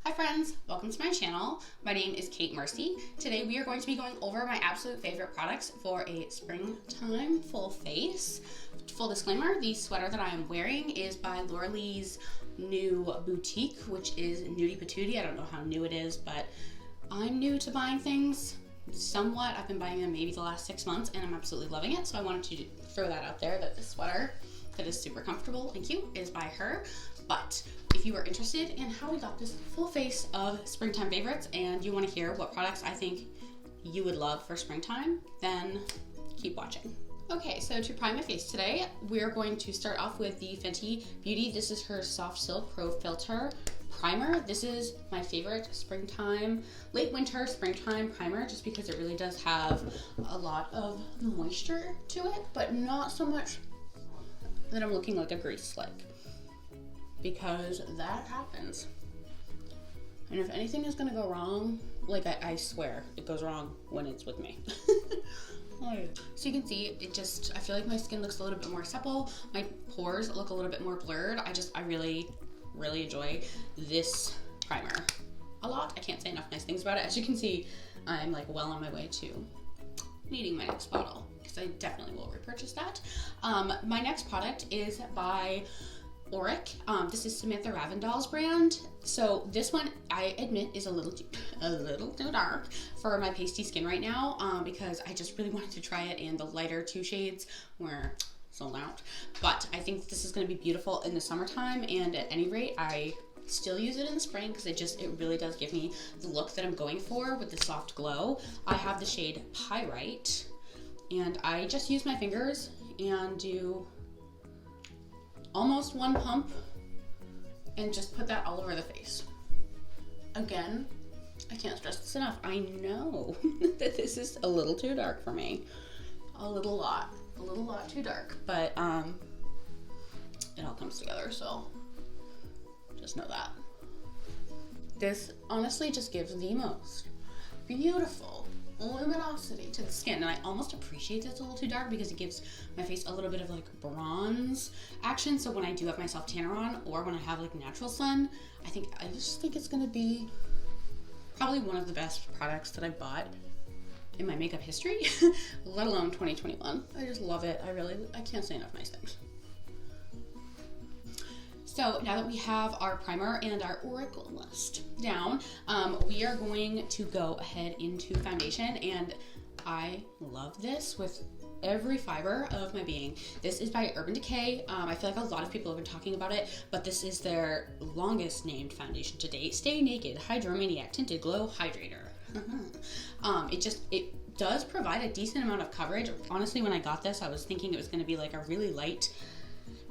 Hi friends, welcome to my channel. My name is Kate Mercy. Today we are going to be going over my absolute favorite products for a springtime full face. Full disclaimer, the sweater that I am wearing is by Laura Lee's new boutique, which is Nudie Patootie. I don't know how new it is, but I'm new to buying things somewhat. I've been buying them maybe the last 6 months and I'm absolutely loving it. So I wanted to throw that out there, that this sweater that is super comfortable and cute is by her. But if you are interested in how we got this full face of springtime favorites and you want to hear what products I think you would love for springtime, then keep watching. Okay, so to prime my face today, we're going to start off with the Fenty Beauty. This is her Soft Silk Pro Filter Primer. This is my favorite springtime, late winter springtime primer, just because it really does have a lot of moisture to it, but not so much that I'm looking like a grease slick, because that happens. And if anything is gonna go wrong, like I swear it goes wrong when it's with me. So you can see I feel like my skin looks a little bit more supple. My pores look a little bit more blurred. I really enjoy this primer a lot. I can't say enough nice things about it. As you can see, I'm like well on my way to needing my next bottle, because I definitely will repurchase that. My next product is by Auric. This is Samantha Ravndal's brand. So this one, I admit, is a little too dark for my pasty skin right now, because I just really wanted to try it, and the lighter 2 shades were sold out. But I think this is going to be beautiful in the summertime, and at any rate, I still use it in the spring because it really does give me the look that I'm going for with the soft glow. I have the shade Pyrite, and I just use my fingers and do almost 1 pump and just put that all over the face. Again, I can't stress this enough. I know that this is a little too dark for me. A little lot too dark, but it all comes together, so just know that. This honestly just gives the most beautiful luminosity to the skin, and I almost appreciate that it's a little too dark because it gives my face a little bit of like bronze action. So when I do have my self tanner on, or when I have like natural sun, I just think it's gonna be probably one of the best products that I bought in my makeup history, let alone 2021. I just love it. I can't say enough nice things. So now that we have our primer and our Oracle list down, we are going to go ahead into foundation, and I love this with every fiber of my being. This is by Urban Decay. I feel like a lot of people have been talking about it, but this is their longest named foundation to date. Stay Naked Hydromaniac Tinted Glow Hydrator. It does provide a decent amount of coverage. Honestly, when I got this, I was thinking it was going to be like a really light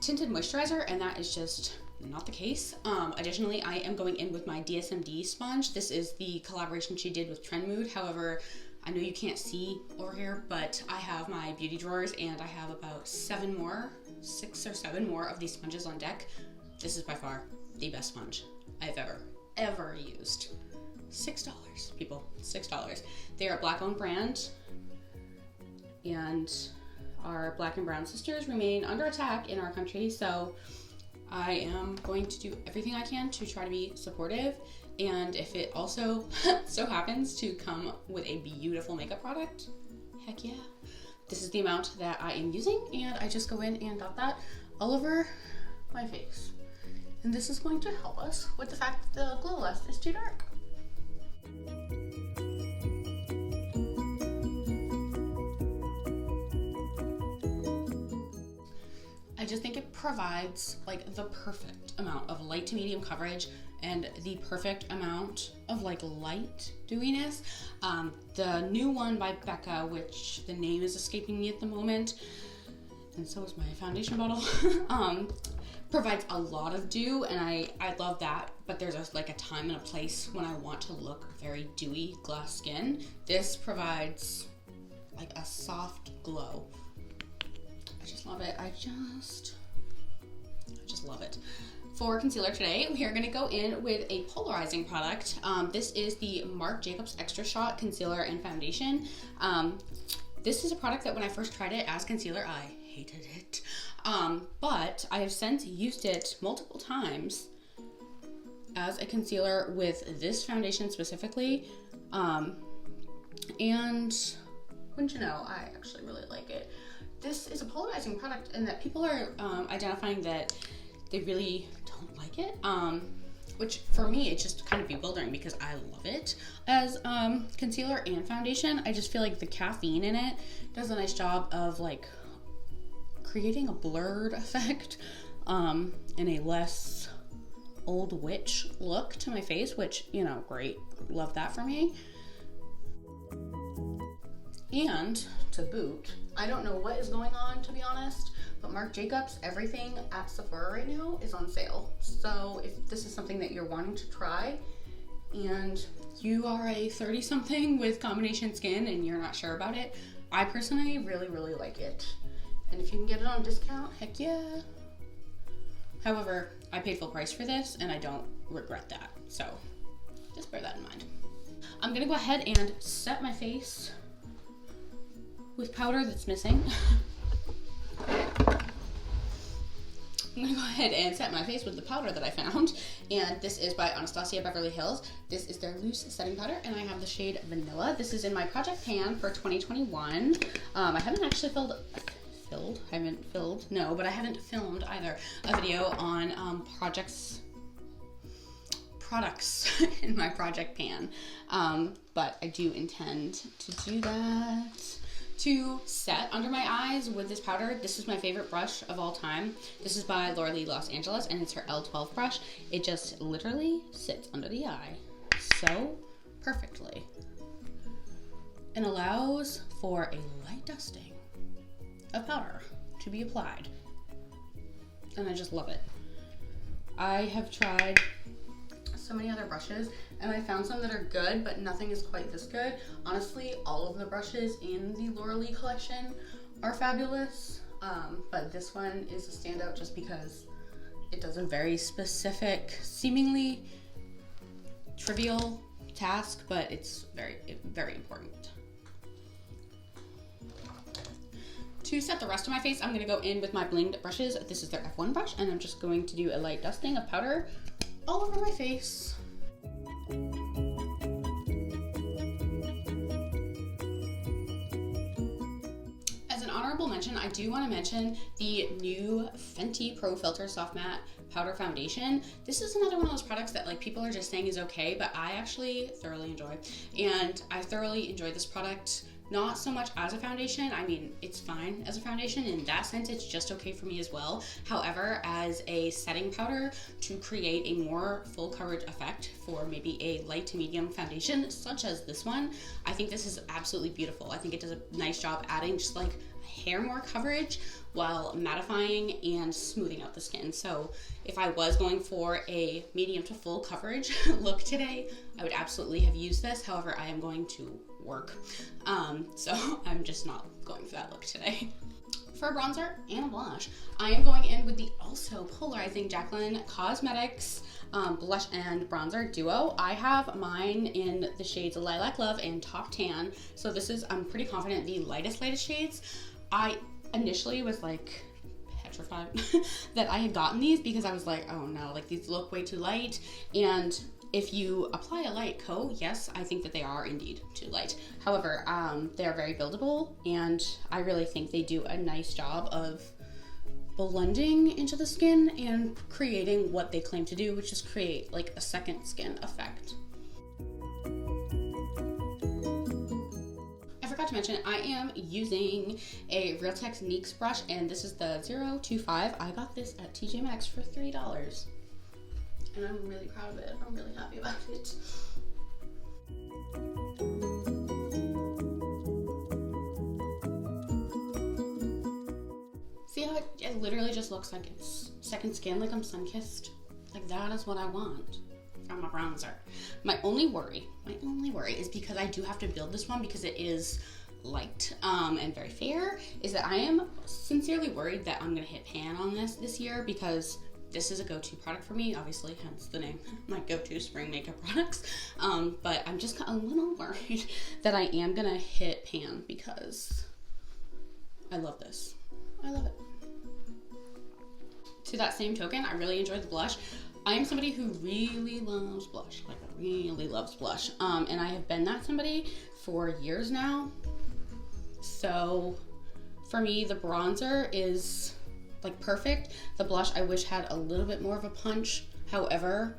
tinted moisturizer, and that is just not the case. Additionally, I am going in with my DSMD sponge. This is the collaboration she did with Trend Mood. However, I know you can't see over here, but I have my beauty drawers, and I have about 6 or 7 more of these sponges on deck. This is by far the best sponge I've ever used. $6, people, $6. They are a Black-owned brand, and our Black and brown sisters remain under attack in our country, so I am going to do everything I can to try to be supportive. And if it also so happens to come with a beautiful makeup product, heck yeah. This is the amount that I am using, and I just go in and dot that all over my face. And this is going to help us with the fact that the glow list is too dark. I just think it provides like the perfect amount of light to medium coverage and the perfect amount of like light dewiness. The new one by Becca, which the name is escaping me at the moment, and so is my foundation bottle, provides a lot of dew, and I love that, but there's a time and a place when I want to look very dewy glass skin. This provides like a soft glow. I just love it. I just love it. For concealer today, we are going to go in with a polarizing product. This is the Marc Jacobs Extra Shot Concealer and Foundation. This is a product that when I first tried it as concealer, I hated it. But I have since used it multiple times as a concealer with this foundation specifically. And wouldn't you know, I actually really like it. This is a polarizing product in that people are identifying that they really don't like it, which for me, it's just kind of bewildering because I love it as concealer and foundation. I just feel like the caffeine in it does a nice job of like creating a blurred effect and a less old witch look to my face, which, you know, great, love that for me. And to boot, I don't know what is going on, to be honest, but Marc Jacobs, everything at Sephora right now is on sale. So if this is something that you're wanting to try and you are a 30-something with combination skin and you're not sure about it, I personally really, really like it. And if you can get it on discount, heck yeah. However, I paid full price for this and I don't regret that. So just bear that in mind. I'm gonna go ahead and set my face with powder that's missing. I'm gonna go ahead and set my face with the powder that I found, and this is by Anastasia Beverly Hills. This is their loose setting powder, and I have the shade Vanilla. This is in my project pan for 2021. I haven't actually I haven't filmed either a video on products in my project pan, but I do intend to do that. To set under my eyes with this powder, this is my favorite brush of all time. This is by Laura Lee Los Angeles, and it's her L12 brush. It just literally sits under the eye so perfectly and allows for a light dusting of powder to be applied, and I just love it. I have tried so many other brushes and I found some that are good, but nothing is quite this good. Honestly, all of the brushes in the Laura Lee collection are fabulous, but this one is a standout just because it does a very specific, seemingly trivial task, but it's very, very important. To set the rest of my face, I'm gonna go in with my blinged brushes. This is their F1 brush, and I'm just going to do a light dusting of powder all over my face. As an honorable mention, I do want to mention the new Fenty Pro Filter Soft Matte Powder Foundation. This is another one of those products that like people are just saying is okay, but I actually thoroughly enjoy. And I thoroughly enjoy this product. Not so much as a foundation. I mean, it's fine as a foundation. In that sense, it's just okay for me as well. However, as a setting powder to create a more full coverage effect for maybe a light to medium foundation, such as this one, I think this is absolutely beautiful. I think it does a nice job adding just like a hair more coverage while mattifying and smoothing out the skin. So if I was going for a medium to full coverage look today, I would absolutely have used this. However, I am going to work, so I'm just not going for that look today. For a bronzer and a blush, I am going in with the also polarizing Jaclyn Cosmetics blush and bronzer duo. I have mine in the shades Lilac Love and Top Tan, so this is, I'm pretty confident, the lightest shades. I initially was like petrified that I had gotten these because I was like, oh no, like these look way too light. And if you apply a light coat, yes, I think that they are indeed too light. However, they are very buildable, and I really think they do a nice job of blending into the skin and creating what they claim to do, which is create like a second skin effect. I forgot to mention, I am using a Real Techniques brush, and this is the 025. I got this at TJ Maxx for $3. And I'm really proud of it. I'm really happy about it. See how it literally just looks like it's second skin, like I'm sun-kissed? Like that is what I want from a bronzer. My only worry is because I do have to build this one because it is light and very fair, is that I am sincerely worried that I'm gonna hit pan on this year, because this is a go-to product for me, obviously, hence the name, my go-to spring makeup products. But I'm just a little worried that I am gonna hit pan because I love this. I love it. To that same token, I really enjoyed the blush. I am somebody who really loves blush, like really loves blush. And I have been that somebody for years now. So for me, the bronzer is like perfect. The blush I wish had a little bit more of a punch. However,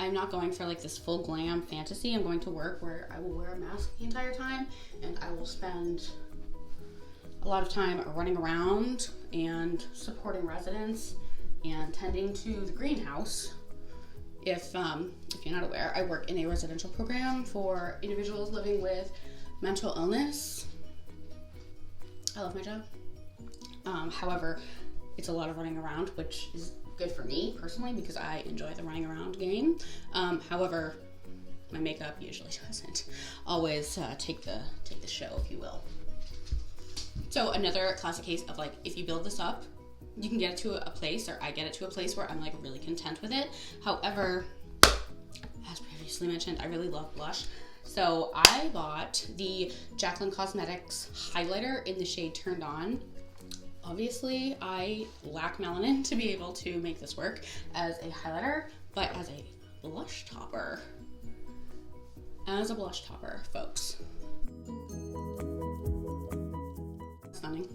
I'm not going for like this full glam fantasy. I'm going to work where I will wear a mask the entire time, and I will spend a lot of time running around and supporting residents and tending to the greenhouse. If you're not aware, I work in a residential program for individuals living with mental illness. I love my job. However, it's a lot of running around, which is good for me personally because I enjoy the running around game. However, my makeup usually doesn't always take the show, if you will. So another classic case of like, if you build this up, you can get it to a place, or I get it to a place where I'm like really content with it. However, as previously mentioned, I really love blush. So I bought the Jaclyn Cosmetics highlighter in the shade Turned On. Obviously, I lack melanin to be able to make this work as a highlighter, but as a blush topper, folks. Stunning.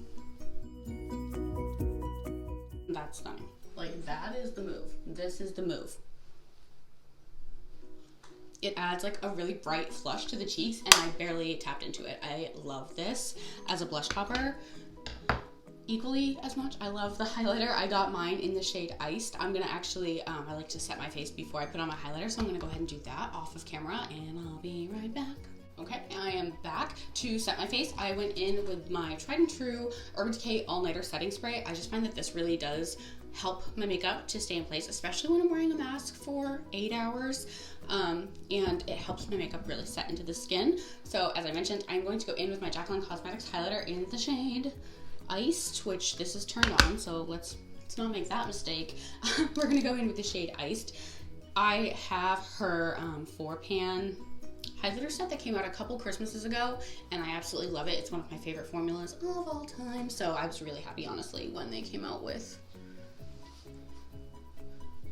That's stunning. Like, that is the move. This is the move. It adds like a really bright flush to the cheeks, and I barely tapped into it. I love this as a blush topper equally as much. I love the highlighter. I got mine in the shade Iced. I'm gonna actually, I like to set my face before I put on my highlighter, so I'm gonna go ahead and do that off of camera, and I'll be right back. Okay, I am back to set my face. I went in with my tried and true Urban Decay All Nighter Setting Spray. I just find that this really does help my makeup to stay in place, especially when I'm wearing a mask for 8 hours. And it helps my makeup really set into the skin. So as I mentioned, I'm going to go in with my Jaclyn Cosmetics highlighter in the shade Iced, which this is Turned On, so let's not make that mistake. We're gonna go in with the shade Iced. I have her 4-pan highlighter set that came out a couple Christmases ago, and I absolutely love it. It's one of my favorite formulas of all time, so I was really happy, honestly, when they came out with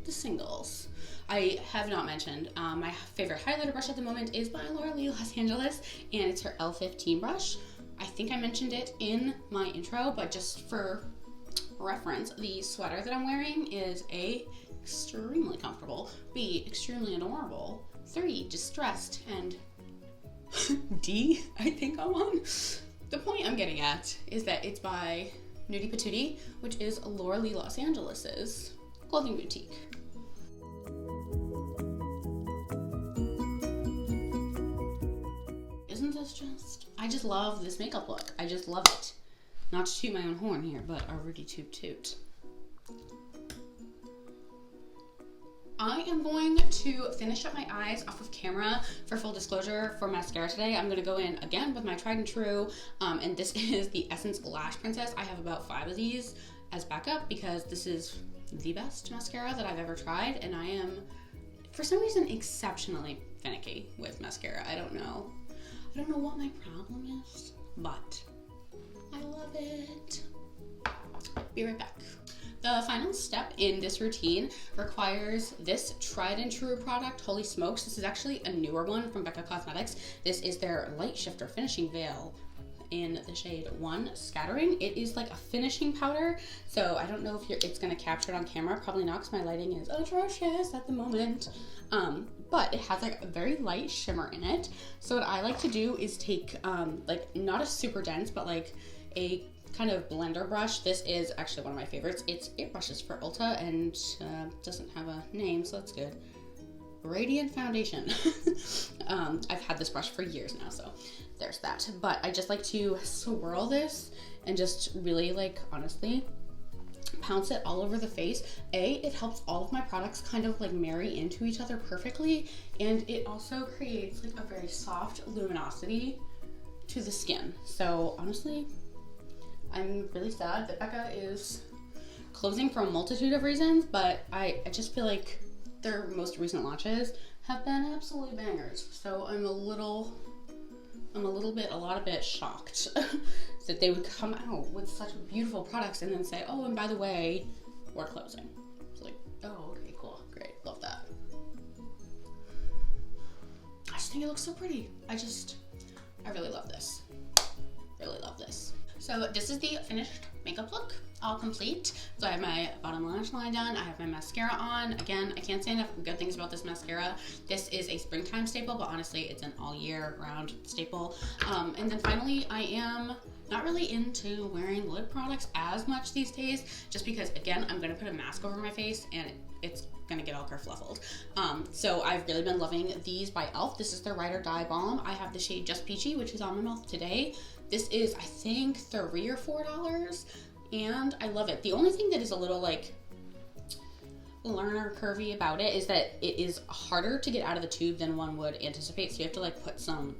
the singles. I have not mentioned, my favorite highlighter brush at the moment is by Laura Lee Los Angeles, and it's her L15 brush. I think I mentioned it in my intro, but just for reference, the sweater that I'm wearing is A, extremely comfortable, B, extremely adorable, 3, distressed, and D, I think I'm on. The point I'm getting at is that it's by Nudie Patootie, which is Laura Lee Los Angeles's clothing boutique. Isn't this just, I just love this makeup look. I just love it. Not to toot my own horn here, but a Rudy toot toot. I am going to finish up my eyes off of camera. For full disclosure, for mascara today, I'm gonna go in again with my tried and true, and this is the Essence Lash Princess. I have about 5 of these as backup because this is the best mascara that I've ever tried, and I am, for some reason, exceptionally finicky with mascara. I don't know what my problem is, but I love it. Be right back. The final step in this routine requires this tried and true product, Holy Smokes. This is actually a newer one from Becca Cosmetics. This is their Light Shifter Finishing Veil in the shade 1 Scattering. It is like a finishing powder, so I don't know if it's gonna capture it on camera. Probably not, because my lighting is atrocious at the moment. But it has like a very light shimmer in it. So what I like to do is take like not a super dense, but like a kind of blender brush. This is actually one of my favorites. It brushes for Ulta and doesn't have a name, so that's good. Radiant Foundation. I've had this brush for years now, so there's that. But I just like to swirl this and just really, like, honestly pounce it all over the face. It helps all of my products kind of like marry into each other perfectly, and it also creates like a very soft luminosity to the skin. So honestly, I'm really sad that Becca is closing for a multitude of reasons, but I just feel like their most recent launches have been absolutely bangers. So I'm a lot of bit shocked that they would come out with such beautiful products and then say, oh, and by the way, we're closing. It's like, oh, okay, cool, great. think it looks so pretty. I really love this. Really love this. So this is the finished makeup look, all complete. So I have my bottom lash line done. I have my mascara on. Again, I can't say enough good things about this mascara. This is a springtime staple, but honestly, it's an all year round staple. And then finally, I am not really into wearing lip products as much these days, just because, again, I'm gonna put a mask over my face and it's gonna get all kerfluffled. So I've really been loving these by e.l.f. This is their Ride or Die Balm. I have the shade Just Peachy, which is on my mouth today. This is, I think, $3 or $4, and I love it. The only thing that is a little like learner curvy about it is that it is harder to get out of the tube than one would anticipate. So you have to like put some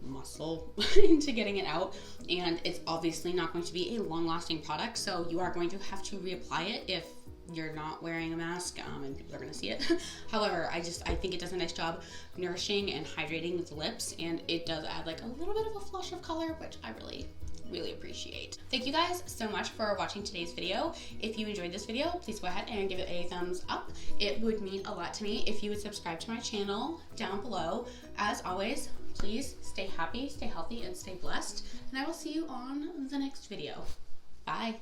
muscle into getting it out, and it's obviously not going to be a long-lasting product, so you are going to have to reapply it if you're not wearing a mask, and people are going to see it. However, I think it does a nice job nourishing and hydrating the lips, and it does add like a little bit of a flush of color, which I really appreciate. Thank you guys so much for watching today's video. If you enjoyed this video, please go ahead and give it a thumbs up. It would mean a lot to me if you would subscribe to my channel down below. As always, please stay happy, stay healthy, and stay blessed, and I will see you on the next video. Bye.